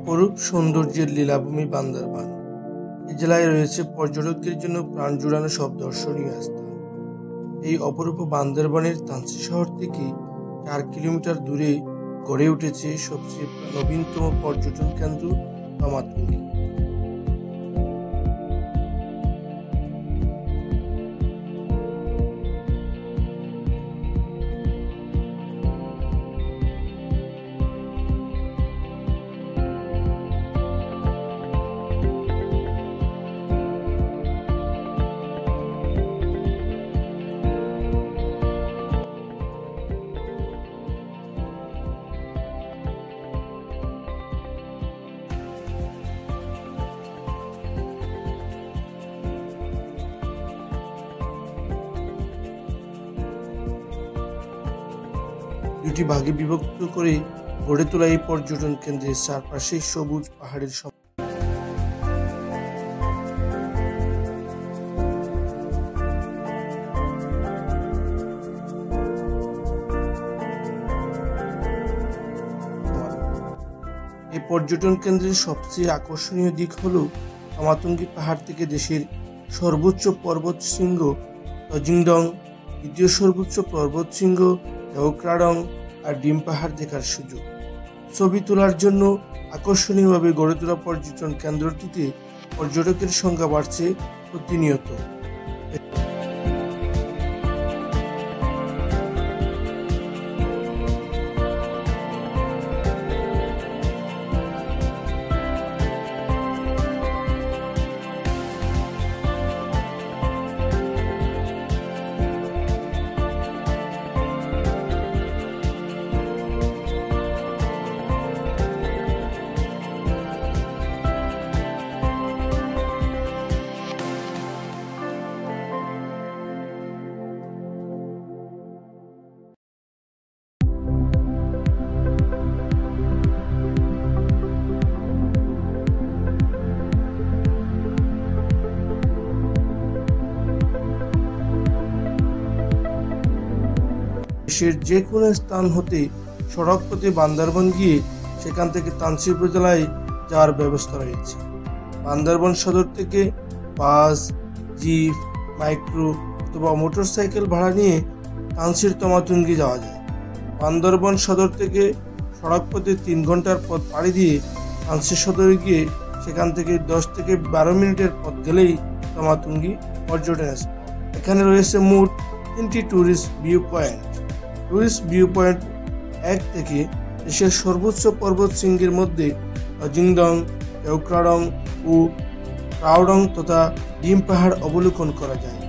অপরূপ সৌন্দর্যের লীলাভূমি বান্দরবান। এই জেলায় রয়েছে পর্যটকদের জন্য প্রাণ জুড়ানো সব দর্শনীয় স্থান। এই অপরূপ বান্দরবানের তানসি শহর থেকে 4 কিলোমিটার দূরে গড়ে উঠেছে সবচেয়ে নবীনতম পর্যটন কেন্দ্র তমাতুঙ্গি। দুটি ভাগে বিভক্ত করে গড়ে তোলা এই পর্যটন কেন্দ্রের চারপাশে সবুজ পাহাড়ের এই পর্যটন কেন্দ্রের সবচেয়ে আকর্ষণীয় দিক হল তমাতুঙ্গি পাহাড় থেকে দেশের সর্বোচ্চ পর্বত শৃঙ্গ তজিংডং, দ্বিতীয় সর্বোচ্চ পর্বত শৃঙ্গ দেওক্রাডং আর ডিম পাহাড় দেখার সুযোগ। ছবি তোলার জন্য আকর্ষণীয়ভাবে গড়ে তোলা পর্যটন কেন্দ্রটিতে পর্যটকের সংখ্যা বাড়ছে প্রতিনিয়ত। দেশের যে কোনো স্থান হতে সড়ক পথে বান্দরবান গিয়ে সেখান থেকে তানসি উপজেলায় যাওয়ার ব্যবস্থা রয়েছে। বান্দরবান সদর থেকে বাস, জিপ, মাইক্রো অথবা মোটরসাইকেল ভাড়া নিয়ে তানসির তমাতুঙ্গি যাওয়া যায়। বান্দরবান সদর থেকে সড়ক পথে 3 ঘন্টার পথ পাড়ি দিয়ে তানসি সদরে গিয়ে সেখান থেকে 10 থেকে 12 মিনিটের পথ গেলেই তমাতুঙ্গি পর্যটন স্পট। এখানে রয়েছে মোট 3টি tourist view point. Tourist view point 1 থেকে দেশের সর্বোচ্চ পর্বত শৃঙ্গের মধ্যে তজিংডং, দেওক্রাডং ও ক্রাওডং তথা ডিম পাহাড় অবলোকন করা যায়।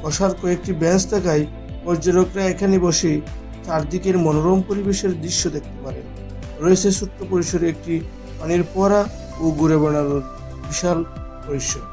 বসার কয়েকটি বেঞ্চ থাকায় পর্যটকরা এখানে বসে চারদিকের মনোরম পরিবেশের দৃশ্য দেখতে পারেন। রয়েছে ছোট্ট পরিসরে একটি পানির ফোয়ারা ও ঘুরে বেড়ানোর বিশাল পরিসর।